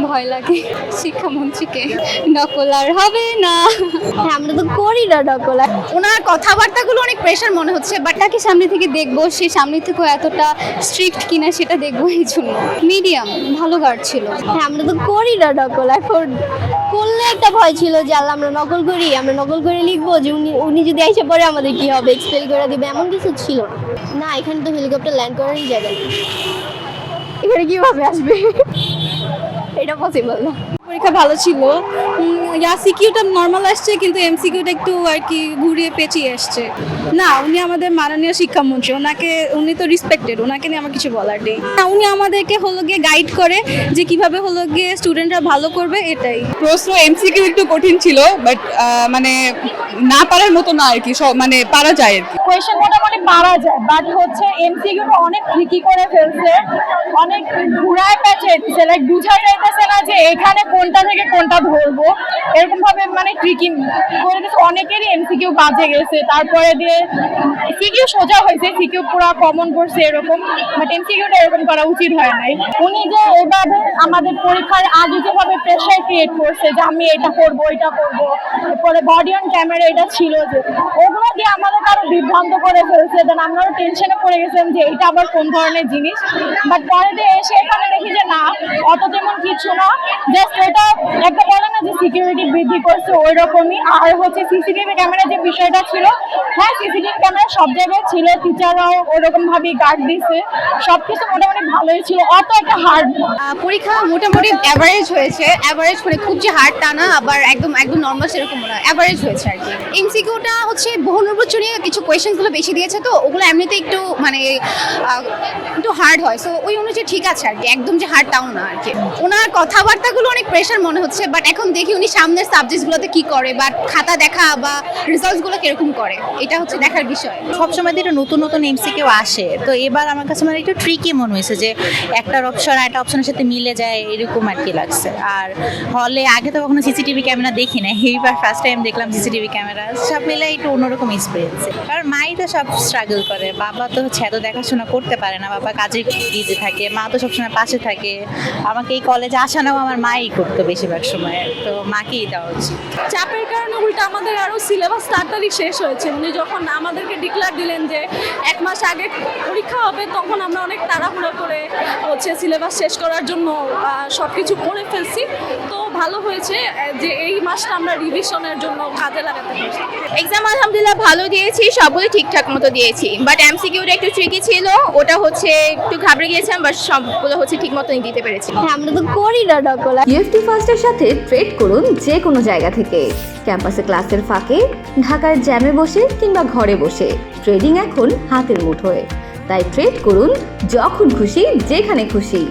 ভয় লাগে শিক্ষামন্ত্রীকে, নকল আর হবে না। হ্যাঁ, আমরা তো করি না নকল। ওনার কথাবার্তাগুলো অনেক প্রেশার মনে হচ্ছে, বাট তাকে সামনে থেকে দেখবো, সে সামনে থেকে এতটা স্ট্রিক্ট কিনা সেটা দেখবো, এই জন্য। মিডিয়াম, ভালো গার্ড ছিল। হ্যাঁ, আমরা তো করি না নকল। এখন করলে একটা ভয় ছিল যে আল্লাহ আমরা নকল করি, আমরা নকল করে লিখবো যে উনি যদি এসে পড়ে আমাদের কি হবে, এক্সপেল করে দিবে, এমন কিছু ছিল না। না, এখানে তো হেলিকপ্টার ল্যান্ড করারই জায়গা নেই। এখানে কিভাবে আসবে? এটা পসিবল না। পরীক্ষা ভালো ছিল। সিকিউটা নর্মাল আসছে, কিন্তু এমসিকিউটা একটু আর কি ঘুরিয়ে পেঁচিয়ে আসছে। না, উনি আমাদের মাননীয় শিক্ষামন্ত্রী, উনি তো রেসপেক্টেড, ওনাকে নিয়ে আমার কিছু বলার নেই। উনি আমাদেরকে হলো গিয়ে গাইড করে যে কিভাবে হলো গিয়ে স্টুডেন্টরা ভালো করবে, এটাই। প্রশ্ন এমসিকিউ একটু কঠিন ছিল, বাট মানে না পারার মতো না আর কি, সব মানে পারা যায় আর কি। কোয়েশ্চেন মোটামুটি পারা যায়, বাট হচ্ছে এমসিকিউটা অনেক ট্রিকি করে ফেলছে, অনেক ঘুরায় পেঁচেছে, লাইক বুঝা যাইতেছে না যে এখানে কোনটা থেকে কোনটা ধরবো, এরকম ভাবে মানে ট্রিকি করে দিচ্ছে। অনেকেরই এমসিকিউ বাজে গেছে, তারপরে দিয়ে সিকিউ সোজা হয়েছে, সিকিউ পুরো কমন করছে এরকম, বাট এমসিকিউটা এরকম করা উচিত হয় নাই। উনি যে এভাবে আমাদের পরীক্ষার আগে যেভাবে প্রেশার ক্রিয়েট করছে যে আমি এটা করবো এটা করবো, এরপরে বডি অন ক্যামেরা এটা ছিল, যে ওগুলো দিয়ে আমাদের আরো বিভ্রান্ত করে ফেলছে, দেন আমরাও টেনশনে পড়ে গেছিলাম যে এটা আবার কোন ধরনের জিনিস। বাট পরে দিয়ে এসে এখানে দেখি যে না, অত তেমন কিছু না, জাস্ট এটা একটা বলে না যে সিকিউরিটি বৃদ্ধি করছে ওই রকমই। আর হচ্ছে সিসিটিভি ক্যামেরা যে বিষয়টা ছিল, হ্যাঁ সিসিটিভি ক্যামেরা সব জায়গায় ছিল, টিচাররাও ওরকম ভাবেই গার্ড দিছে, সবকিছু মোটামুটি ভালোই ছিল, অত একটা হার্ড। পরীক্ষা মোটামুটি অ্যাভারেজ হয়েছে, অ্যাভারেজ মানে খুব যে হার্ড তা না, আবার একদম একদম নর্মাল সেরকম না, অ্যাভারেজ হয়েছে আর কি। এমসিকিউটা হচ্ছে বহু নির্বাচনীয় কিছু কোয়েশ্চেনগুলো বেশি দিয়েছে, তো ওগুলো এমনিতে একটু মানে একটু হার্ড হয়, সো ওই অনুযায়ী ঠিক আছে আর কি, একদম যে হার্ড তাও না আর কি। ওনার কথাবার্তাগুলো অনেক প্রেশার মনে হচ্ছে, বাট এখন দেখি উনি সামনের সাবজেক্টগুলোতে কি করে, বা খাতা দেখা বা রেজাল্টসগুলো কিরকম করে, এটা হচ্ছে দেখার বিষয়। সবসময় তো একটু নতুন নতুন এমসিকিউ আসে, তো এবার আমার কাছে মানে একটু ট্রিকি মনে হয়েছে যে একটা অপশন একটা অপশনের সাথে মিলে যায়, এরকম আর কি লাগছে। আর হলে আগে তো কখনো সিসিটিভি ক্যামেরা দেখি না, এইবার ফার্স্ট টাইম দেখলাম সিসিটিভি ক্যামেরা, সব মিলে একটু অন্যরকম এক্সপিরিয়েন্স। কারণ মাই তো সব স্ট্রাগল করে, বাবা তো হচ্ছে এত দেখাশোনা করতে পারে না, বাবা কাজে বিজি থাকে, মা তো সবসময় পাশে থাকে। আমাকে এই কলেজে আসানো আমার মাই করতো বেশিরভাগ সময়, তো মাকেই দেওয়া উচিত। চাপের কারণে উল্টা আমাদের আরও সিলেবাস তাড়াতাড়ি শেষ হয়েছে। উনি যখন আমাদেরকে ডিক্লেয়ার দিলেন যে 1 মাস আগে পরীক্ষা হবে, তখন আমরা অনেক তাড়াহুড়ো করে হচ্ছে সিলেবাস শেষ করার জন্য সব কিছু করে ফেলছি। তো ভালো হয়েছে যে এই মাসটা আমরা রিভিশনের জন্য কাজে লাগাতে পারছি। এক্সাম আলহামদুলিল্লাহ ভালো দিয়েছি, সবগুলো ঠিকঠাক মতো দিয়েছি, বাট এমসিকিউটা একটু ট্রিকি ছিল, ওটা হচ্ছে একটু ঘাবড়ে গিয়েছিলাম, বাট সবগুলো হচ্ছে ঠিক মতনই দিতে পেরেছি। হ্যাঁ, আমরা তো করি না নকল। ইউএফটি ফার্স্টের সাথে ট্রেড করুন যে কোনো জায়গা থেকে, ক্যাম্পাসে ক্লাসের ফাঁকে, ঢাকার জ্যামে বসে কিংবা ঘরে বসে। ট্রেডিং এখন হাতের মুঠোয়, তাই ট্রেড করুন যখন খুশি যেখানে খুশি।